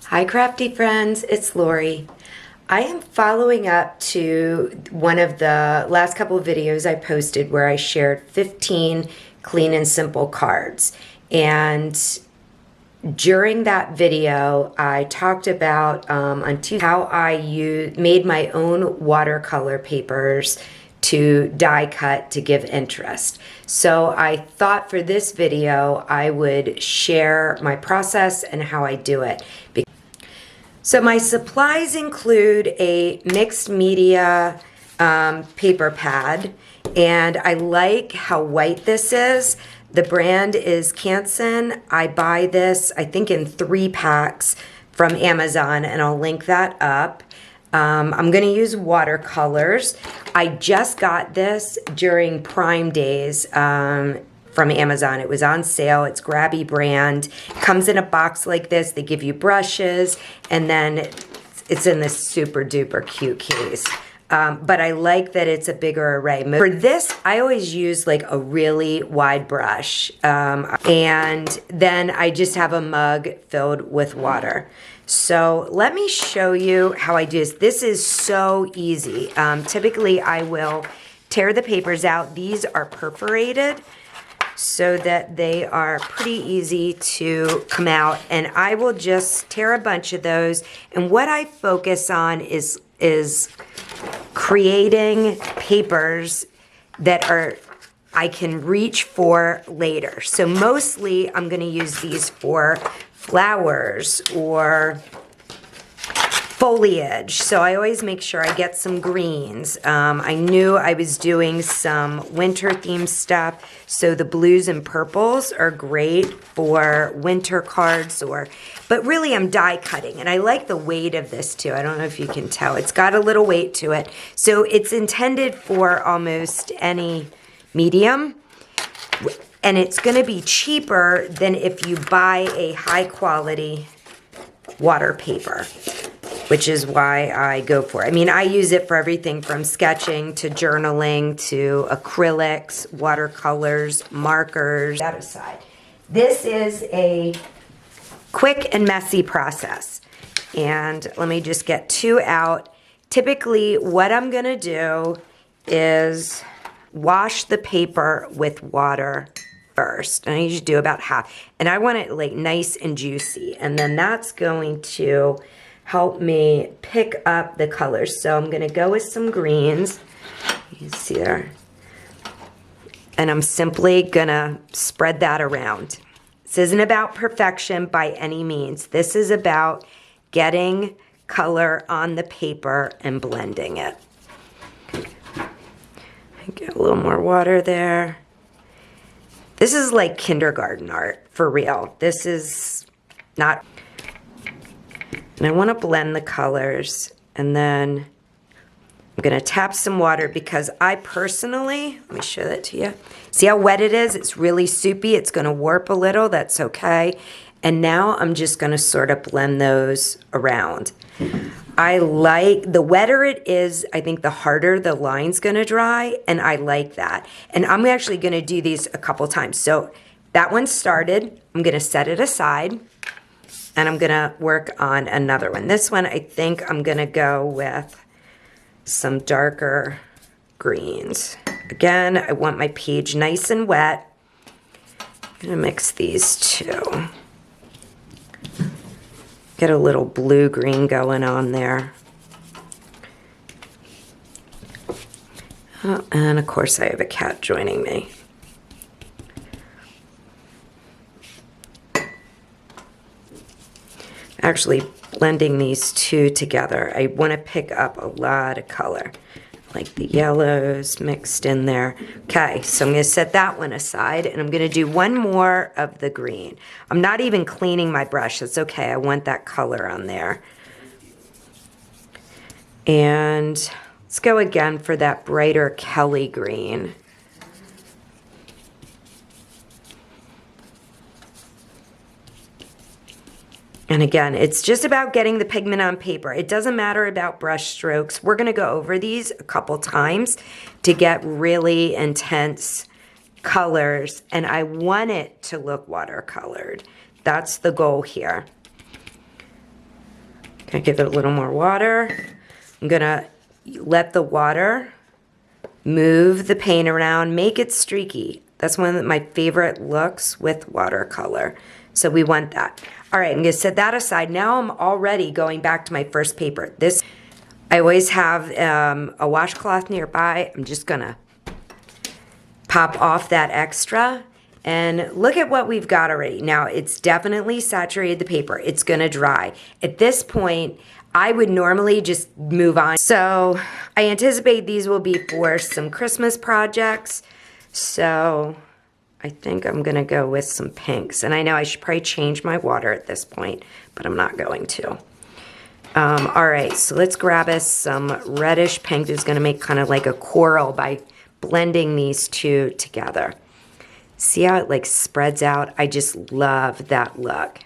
Hi crafty friends, it's Lori. I am following up to one of the last couple of videos I posted where I shared 15 clean and simple cards. And during that video, I talked about how I made my own watercolor papers to die cut to give interest. So I thought for this video I would share my process and how I do it. So my supplies include a mixed media paper pad, and I like how white this is. The brand is Canson. I buy this, I think, in 3 packs from Amazon, and I'll link that up. I'm going to use watercolors. I just got this during Prime Days from Amazon. It was on sale. It's Grabby brand. Comes in a box like this. They give you brushes, and then it's in this super duper cute case. But I like that it's a bigger array. For this, I always use like a really wide brush. And then I just have a mug filled with water. So let me show you how I do this. This is so easy. Typically, I will tear the papers out. These are perforated so that they are pretty easy to come out. And I will just tear a bunch of those. And what I focus on is creating papers that I can reach for later. So mostly I'm going to use these for flowers or foliage. So I always make sure I get some greens. I knew I was doing some winter themed stuff, so the blues and purples are great for winter cards, but really I'm die cutting, and I like the weight of this too. I don't know if you can tell. It's got a little weight to it. So it's intended for almost any medium, and it's going to be cheaper than if you buy a high quality water paper, which is why I go for it. I mean, I use it for everything from sketching to journaling to acrylics, watercolors, markers. That aside, this is a quick and messy process. And let me just get 2 out. Typically, what I'm gonna do is wash the paper with water first. And I usually do about half. And I want it like nice and juicy. And then that's going to help me pick up the colors. So I'm gonna go with some greens. You can see there. And I'm simply gonna spread that around. This isn't about perfection by any means. This is about getting color on the paper and blending it. Get a little more water there. This is like kindergarten art, for real. This is not... And I want to blend the colors, and then I'm going to tap some water because I personally, let me show that to you. See how wet it is? It's really soupy. It's going to warp a little. That's okay. And now I'm just going to sort of blend those around. I like, the wetter it is, I think the harder the line's going to dry, and I like that. And I'm actually going to do these a couple times. So that one started. I'm going to set it aside. And I'm gonna work on another one. This one, I think I'm gonna go with some darker greens. Again, I want my page nice and wet. I'm gonna mix these 2. Get a little blue-green going on there. Oh, and of course I have a cat joining me. Actually blending these 2 together, I want to pick up a lot of color, like the yellows mixed in there. Okay, so I'm going to set that one aside, and I'm going to do one more of the green. I'm not even cleaning my brush. That's okay. I want that color on there. And let's go again for that brighter Kelly green. And again, it's just about getting the pigment on paper. It doesn't matter about brush strokes. We're going to go over these a couple times to get really intense colors, and I want it to look watercolored. That's the goal here. Gonna give it a little more water. I'm gonna let the water move the paint around, make it streaky. That's one of my favorite looks with watercolor. So we want that. All right, I'm gonna set that aside. Now I'm already going back to my first paper. This, I always have a washcloth nearby. I'm just gonna pop off that extra. And look at what we've got already. Now, it's definitely saturated the paper. It's gonna dry. At this point, I would normally just move on. So I anticipate these will be for some Christmas projects. So I think I'm gonna go with some pinks. And I know I should probably change my water at this point, but I'm not going to. All right, so let's grab us some reddish pink. That's gonna make kind of like a coral by blending these two together. See how it like spreads out? I just love that look.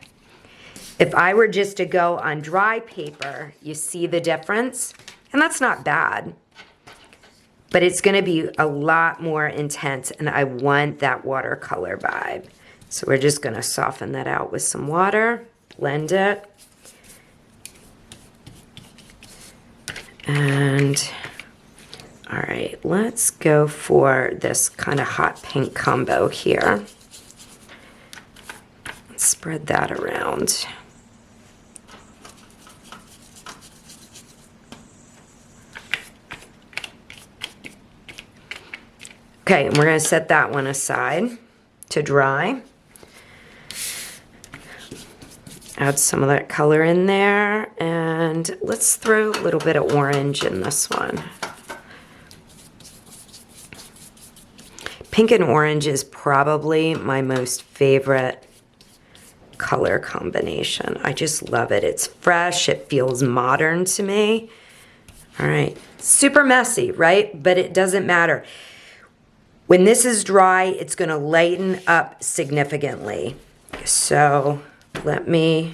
If I were just to go on dry paper, you see the difference? And that's not bad. But it's gonna be a lot more intense, and I want that watercolor vibe. So we're just gonna soften that out with some water, blend it. And all right, let's go for this kind of hot pink combo here. Spread that around. Okay, and we're gonna set that one aside to dry. Add some of that color in there, and let's throw a little bit of orange in this one. Pink and orange is probably my most favorite color combination. I just love it. It's fresh, it feels modern to me. All right, super messy, right? But it doesn't matter. When this is dry, it's gonna lighten up significantly. So let me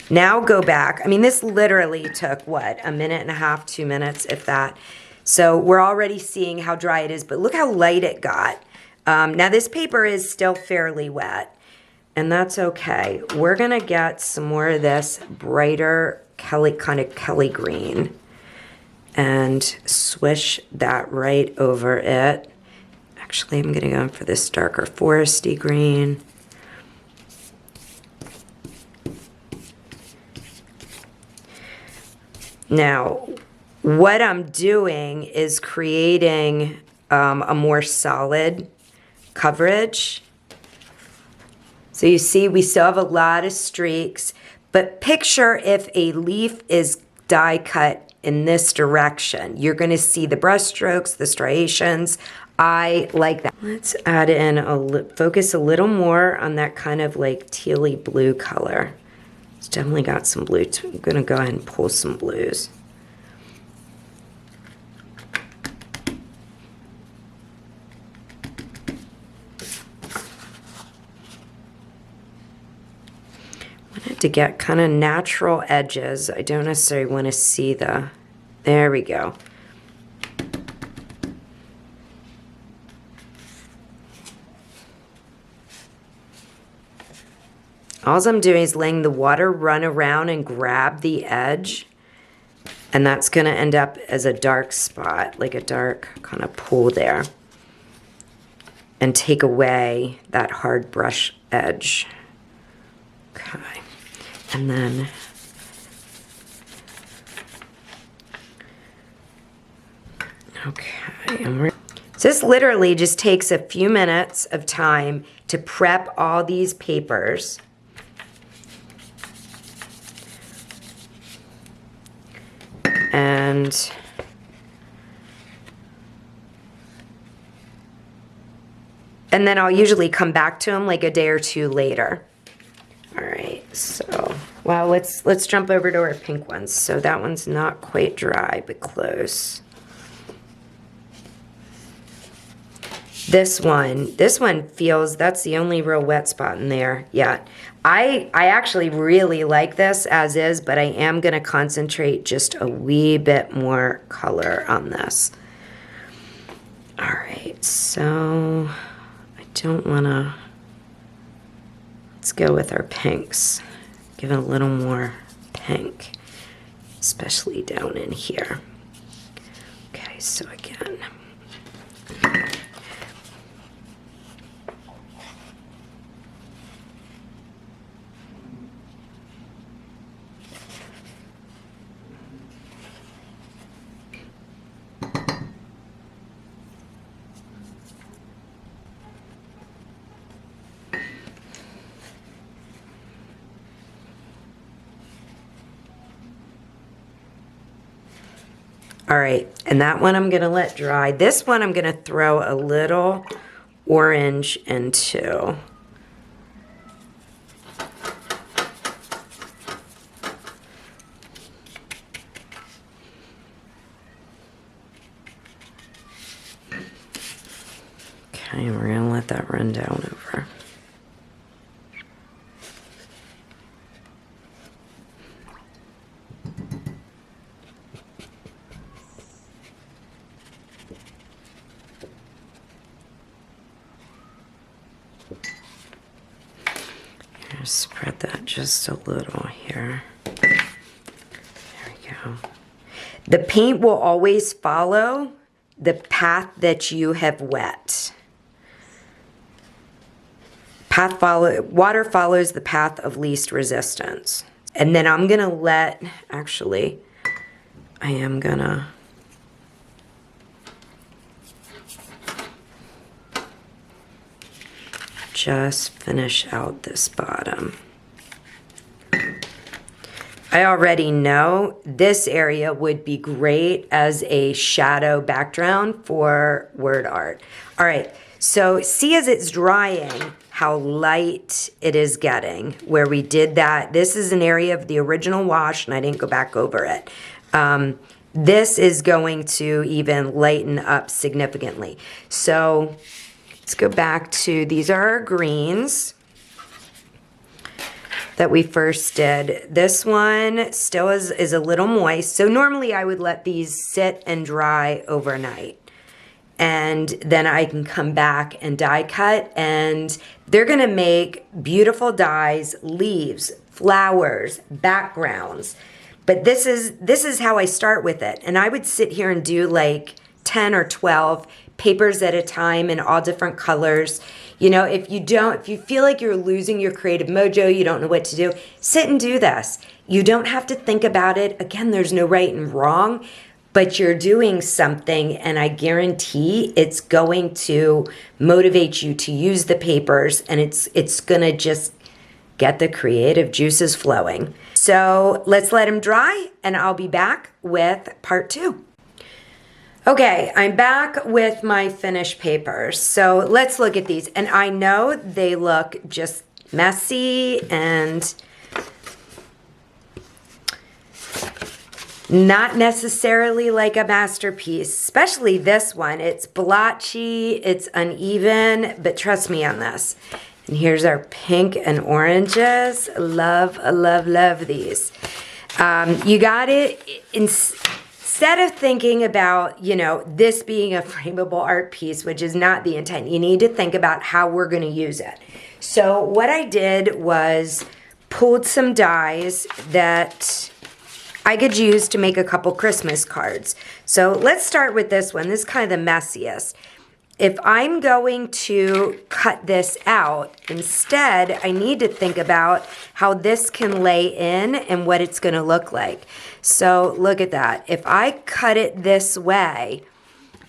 now go back. I mean, this literally took what, a minute and a half, 2 minutes, if that. So we're already seeing how dry it is, but look how light it got. Now this paper is still fairly wet, and that's okay. We're gonna get some more of this brighter kind of Kelly green and swish that right over it. Actually, I'm gonna go for this darker foresty green. Now, what I'm doing is creating a more solid coverage. So you see, we still have a lot of streaks, but picture if a leaf is die cut in this direction. You're gonna see the brush strokes, the striations. I like that. Let's add in focus a little more on that kind of like tealy blue color. It's definitely got some blue too. I'm gonna go ahead and pull some blues. To get kind of natural edges. I don't necessarily want to see there we go. All I'm doing is letting the water run around and grab the edge, and that's going to end up as a dark spot, like a dark kind of pool there, and take away that hard brush edge. Okay. And then okay, and so this literally just takes a few minutes of time to prep all these papers. And then I'll usually come back to them like a day or two later. All right, so, well, let's jump over to our pink ones. So that one's not quite dry, but close. This one feels, that's the only real wet spot in there yet. I actually really like this as is, but I am gonna concentrate just a wee bit more color on this. All right, so I don't wanna, let's go with our pinks. Give it a little more pink. especially down in here. Okay, so again. All right, and that one I'm gonna let dry. This one I'm gonna throw a little orange into. Okay, we're gonna let that run down over. Spread that just a little here. There we go. The paint will always follow the path that you have wet. Water follows the path of least resistance. And then I'm gonna let, actually, I am gonna just finish out this bottom. I already know this area would be great as a shadow background for word art. All right, so see as it's drying how light it is getting where we did that. This is an area of the original wash and I didn't go back over it. This is going to even lighten up significantly. So let's go back to, these are our greens that we first did. This one still is a little moist. So normally I would let these sit and dry overnight. And then I can come back and die cut, and they're gonna make beautiful dies, leaves, flowers, backgrounds. But this is how I start with it. And I would sit here and do like 10 or 12 papers at a time in all different colors. You know, if you feel like you're losing your creative mojo, you don't know what to do, sit and do this. You don't have to think about it. Again, there's no right and wrong, but you're doing something, and I guarantee it's going to motivate you to use the papers, and it's gonna just get the creative juices flowing. So let's let them dry, and I'll be back with part 2. Okay, I'm back with my finished papers. So let's look at these. And I know they look just messy and not necessarily like a masterpiece, especially this one. It's blotchy, it's uneven, but trust me on this. And here's our pink and oranges. Love, love, love these. You got it. Instead of thinking about, you know, this being a frameable art piece, which is not the intent, you need to think about how we're going to use it. So what I did was pulled some dies that I could use to make a couple Christmas cards. So let's start with this one. This is kind of the messiest. If I'm going to cut this out, instead, I need to think about how this can lay in and what it's going to look like. So look at that. If I cut it this way,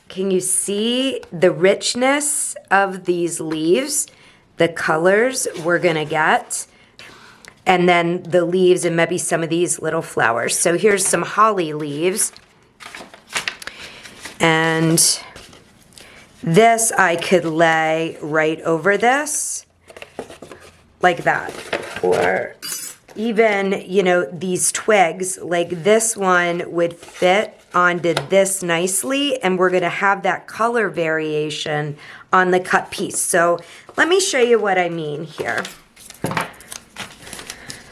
can you see the richness of these leaves, the colors we're going to get, and then the leaves and maybe some of these little flowers. So here's some holly leaves. And this I could lay right over this, like that. Or even, you know, these twigs, like this one would fit onto this nicely, and we're gonna have that color variation on the cut piece. So let me show you what I mean here.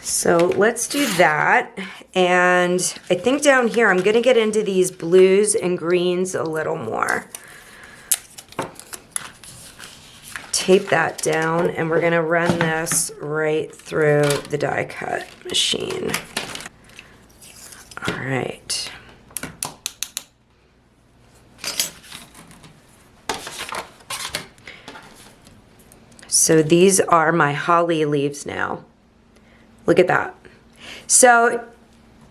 So let's do that. And I think down here, I'm gonna get into these blues and greens a little more. Tape that down, and we're gonna run this right through the die cut machine. All right. So these are my holly leaves now. Look at that. So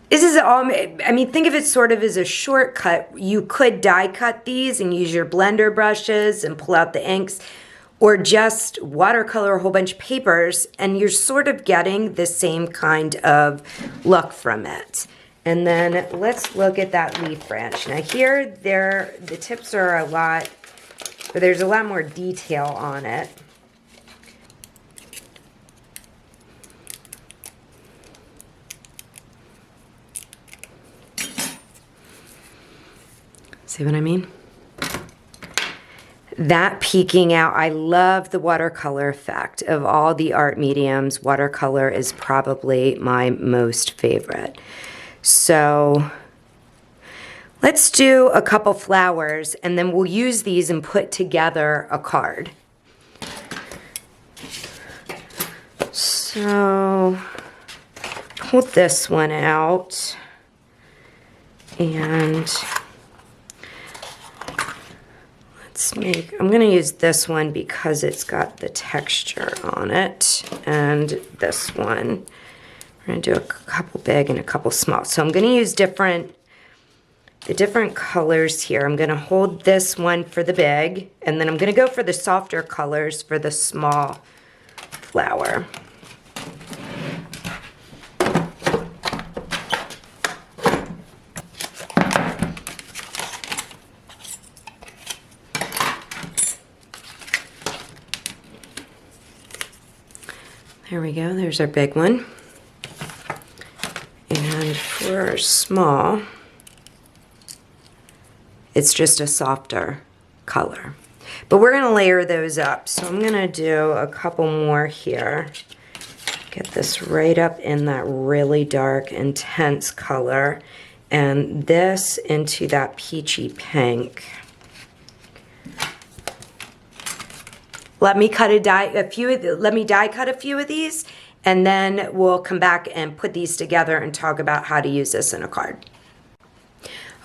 this is all, I mean, think of it sort of as a shortcut. You could die cut these and use your blender brushes and pull out the inks, or just watercolor a whole bunch of papers, and you're sort of getting the same kind of look from it. And then let's look at that leaf branch. Now here, the tips are a lot, but there's a lot more detail on it. See what I mean? That peeking out, I love the watercolor effect. Of all the art mediums, watercolor is probably my most favorite. So let's do a couple flowers, and then we'll use these and put together a card. So pull this one out, and I'm going to use this one because it's got the texture on it, and this one. We're going to do a couple big and a couple small. So I'm going to use the different colors here. I'm going to hold this one for the big, and then I'm going to go for the softer colors for the small flower. There we go, there's our big one. And for our small, it's just a softer color. But we're gonna layer those up. So I'm gonna do a couple more here. Get this right up in that really dark, intense color. And this into that peachy pink. Let me die cut a few of these, and then we'll come back and put these together and talk about how to use this in a card.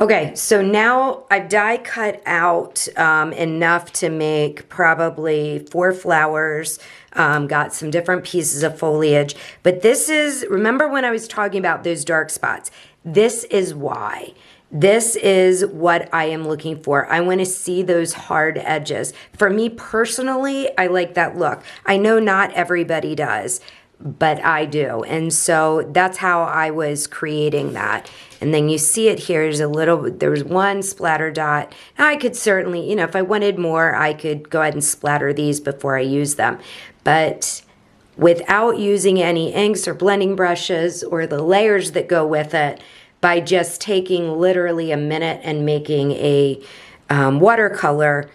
Okay, so now I've die cut out enough to make probably 4 flowers, got some different pieces of foliage, but this is, remember when I was talking about those dark spots? This is why. This is what I am looking for. I want to see those hard edges. For me personally, I like that look. I know not everybody does, but I do. And so that's how I was creating that. And then you see it here, there's one splatter dot. Now I could certainly, you know, if I wanted more, I could go ahead and splatter these before I use them. But without using any inks or blending brushes or the layers that go with it, by just taking literally a minute and making a watercolor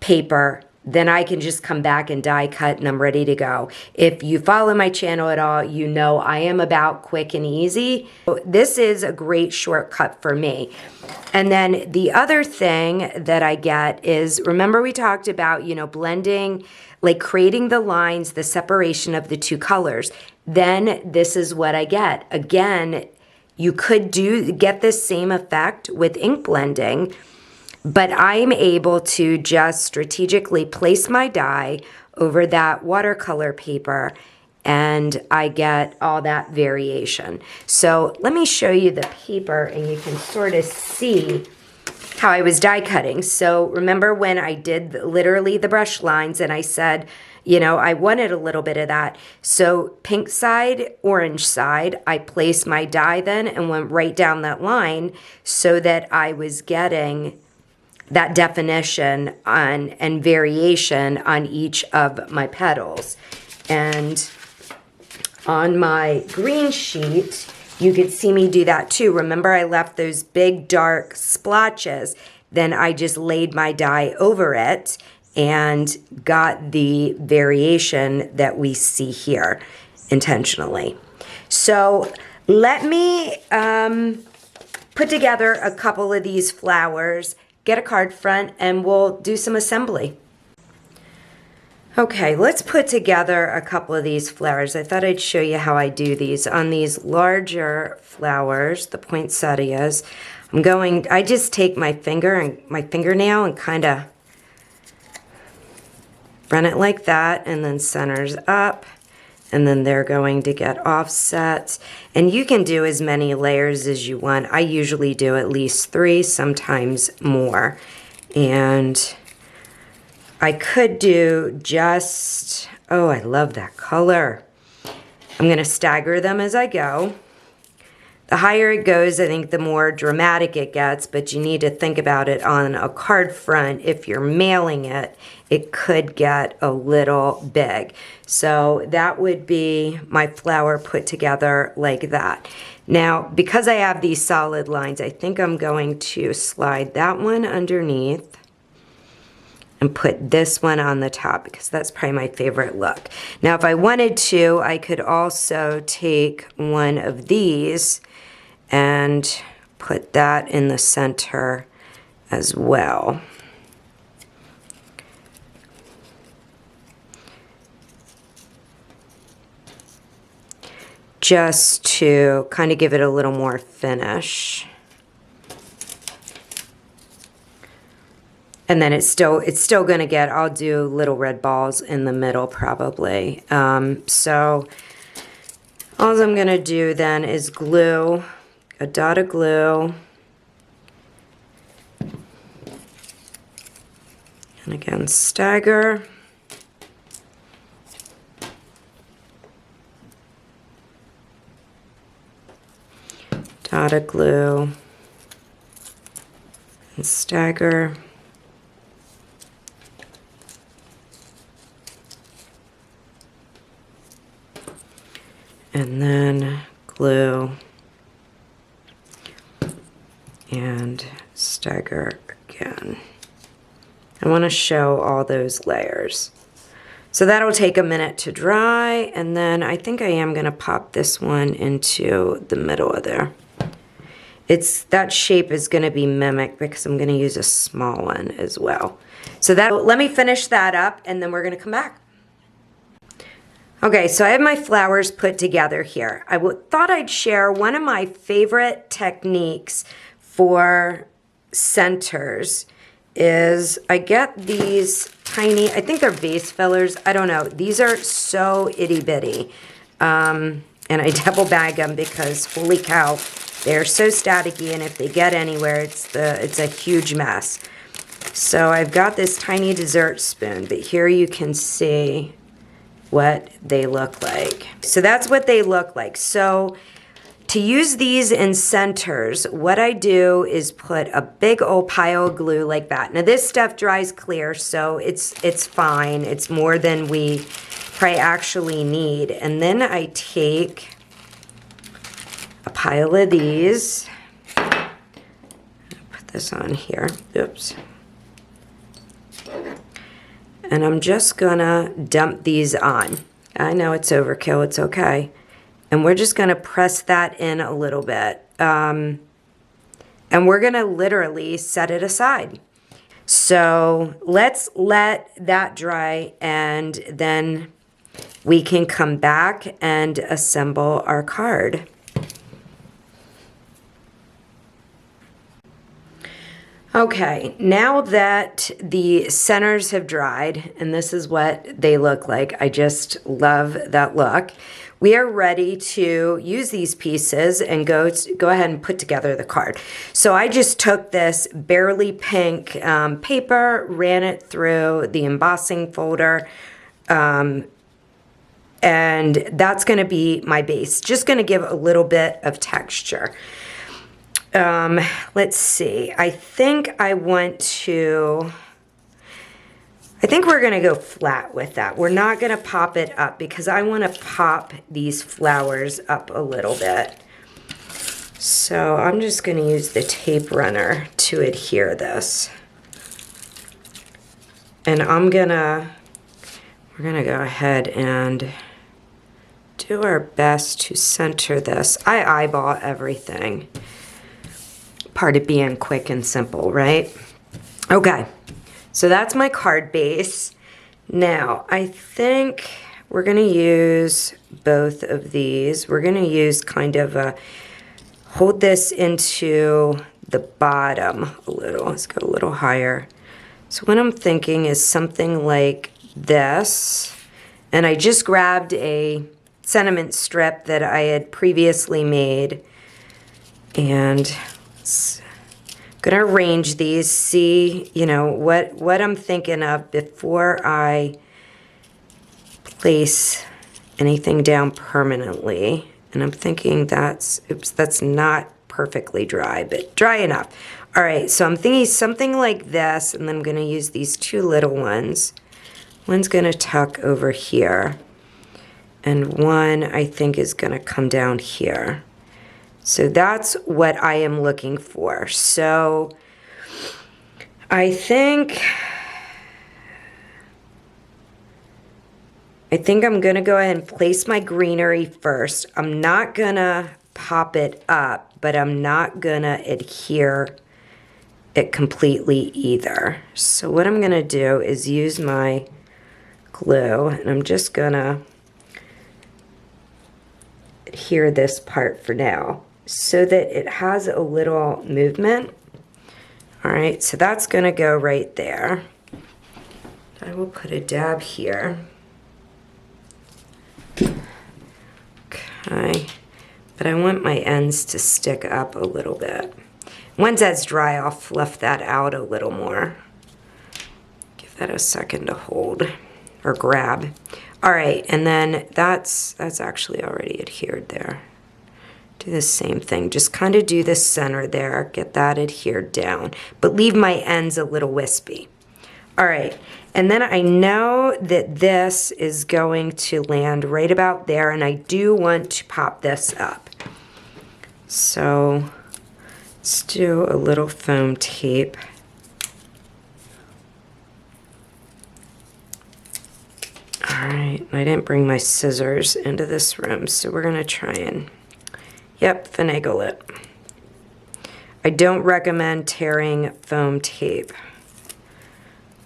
paper, then I can just come back and die cut and I'm ready to go. If you follow my channel at all, you know I am about quick and easy. This is a great shortcut for me. And then the other thing that I get is, remember we talked about, you know, blending, like creating the lines, the separation of the two colors. Then this is what I get. Again, you could get this same effect with ink blending, but I'm able to just strategically place my die over that watercolor paper and I get all that variation. So let me show you the paper and you can sort of see how I was die cutting. So remember when I did literally the brush lines and I said, you know, I wanted a little bit of that. So pink side, orange side, I placed my die then and went right down that line so that I was getting that definition on and variation on each of my petals. And on my green sheet, you could see me do that too. Remember I left those big dark splotches, then I just laid my die over it and got the variation that we see here intentionally. So let me put together a couple of these flowers, get a card front, and we'll do some assembly. Okay, let's put together a couple of these flowers. I thought I'd show you how I do these. On these larger flowers, the poinsettias, I just take my fingernail and kind of run it like that, and then centers up, and then they're going to get offsets. And you can do as many layers as you want. I usually do at least 3, sometimes more. And I could do just, oh, I love that color. I'm gonna stagger them as I go. The higher it goes, I think the more dramatic it gets, but you need to think about it on a card front. If you're mailing it, it could get a little big. So that would be my flower put together like that. Now, because I have these solid lines, I think I'm going to slide that one underneath and put this one on the top because that's probably my favorite look. Now, if I wanted to, I could also take one of these and put that in the center as well. Just to kind of give it a little more finish. And then it's still going to get, I'll do little red balls in the middle probably. So all I'm going to do then is glue a dot of glue. And again, stagger. Dot of glue. And stagger. And then glue and stagger again. I want to show all those layers. So that'll take a minute to dry, and then I think I am going to pop this one into the middle of there. That shape is going to be mimicked because I'm going to use a small one as well. So let me finish that up, and then we're going to come back. Okay, so I have my flowers put together here. I thought I'd share one of my favorite techniques for centers is I get these tiny, I think they're vase fillers, I don't know. These are so itty bitty. And I double bag them because holy cow, they're so staticky, and if they get anywhere, it's a huge mess. So I've got this tiny dessert spoon, but here you can see what they look like. So that's what they look like. So to use these in centers, what I do is put a big old pile of glue like that. Now this stuff dries clear, so it's fine. It's more than we probably actually need. And then I take a pile of these. Put this on here. Oops. And I'm just gonna dump these on. I know it's overkill, it's okay. And we're just gonna press that in a little bit. And we're gonna literally set it aside. So let's let that dry, and then we can come back and assemble our card. Okay, now that the centers have dried, and this is what they look like, I just love that look, we are ready to use these pieces and go ahead and put together the card. So I just took this barely pink paper, ran it through the embossing folder, and that's going to be my base. Just going to give a little bit of texture. Let's see. I think we're going to go flat with that. We're not going to pop it up because I want to pop these flowers up a little bit. So I'm just going to use the tape runner to adhere this. And we're going to go ahead and do our best to center this. I eyeball everything. Part of being quick and simple, right? Okay, so that's my card base. Now, I think we're going to use both of these. We're going to use kind of a, hold this into the bottom a little. Let's go a little higher. So what I'm thinking is something like this. And I just grabbed a sentiment strip that I had previously made. And gonna arrange these, see, you know, what I'm thinking of before I place anything down permanently. And I'm thinking that's, oops, that's not perfectly dry, but dry enough. All right, so I'm thinking something like this, and then I'm gonna use these two little ones. One's gonna tuck over here, and one I think is gonna come down here. So that's what I am looking for. So I think I'm gonna go ahead and place my greenery first. I'm not gonna pop it up, but I'm not gonna adhere it completely either. So what I'm gonna do is use my glue, and I'm just gonna adhere this part for now, so that it has a little movement. All right, so that's gonna go right there. I will put a dab here. Okay, but I want my ends to stick up a little bit. Once that's dry, I'll fluff that out a little more. Give that a second to hold or grab. All right, and then that's actually already adhered there. Do the same thing, just kind of do the center there, get that adhered down, but leave my ends a little wispy. All right, and then I know that this is going to land right about there, and I do want to pop this up. So let's do a little foam tape. All right, I didn't bring my scissors into this room, so we're gonna try and, yep, finagle it. I don't recommend tearing foam tape.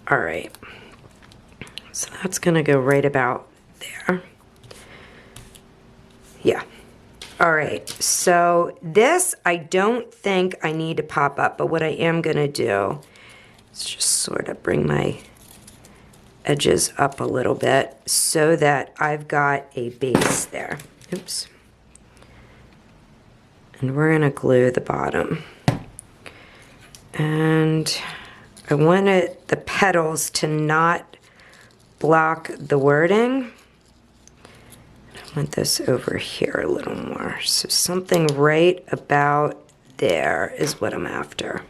All right, so that's gonna go right about there. Yeah. All right, so this I don't think I need to pop up, but what I am gonna do is just sort of bring my edges up a little bit so that I've got a base there. Oops. And we're gonna glue the bottom. And I wanted the petals to not block the wording. I want this over here a little more. So something right about there is what I'm after.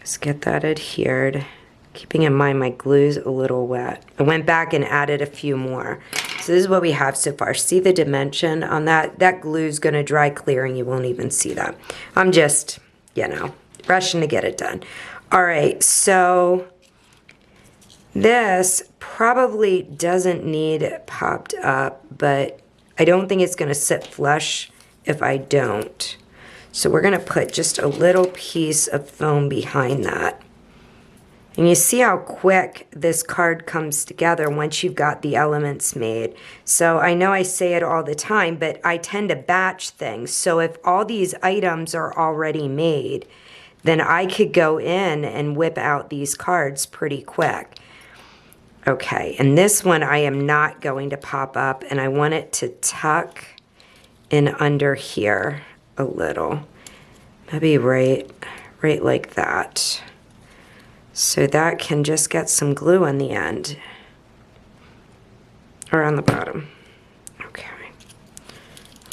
Just get that adhered. Keeping in mind my glue's a little wet. I went back and added a few more. So this is what we have so far. See the dimension on that? That glue's gonna dry clear and you won't even see that. I'm just, you know, rushing to get it done. All right, so this probably doesn't need it popped up, but I don't think it's gonna sit flush if I don't. So we're gonna put just a little piece of foam behind that. And you see how quick this card comes together once you've got the elements made. So I know I say it all the time, but I tend to batch things. So if all these items are already made, then I could go in and whip out these cards pretty quick. Okay, and this one I am not going to pop up, and I want it to tuck in under here a little. Maybe right like that. So that can just get some glue on the end, or on the bottom. Okay,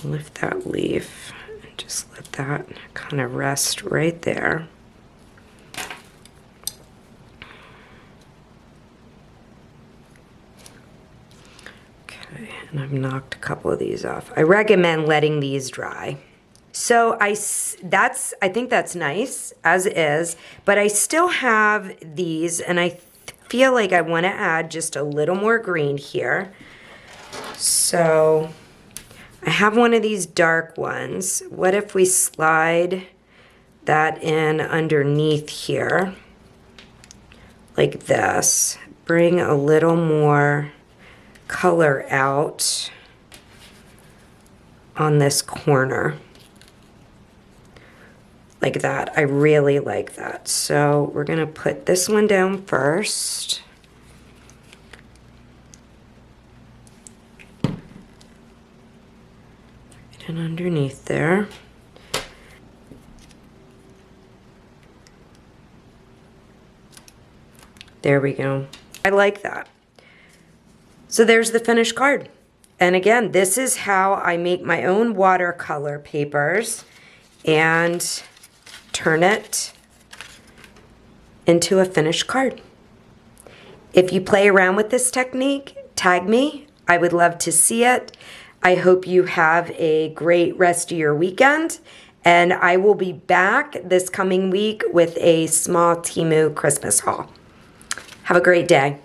lift that leaf and just let that kind of rest right there. Okay, and I've knocked a couple of these off. I recommend letting these dry. So I think that's nice as is, but I still have these, and I feel like I want to add just a little more green here. So I have one of these dark ones. What if we slide that in underneath here, like this. Bring a little more color out on this corner. Like that. I really like that. So we're going to put this one down first. And underneath there. There we go. I like that. So there's the finished card. And again, this is how I make my own watercolor papers and turn it into a finished card. If you play around with this technique, tag me. I would love to see it. I hope you have a great rest of your weekend, and I will be back this coming week with a small Temu Christmas haul. Have a great day.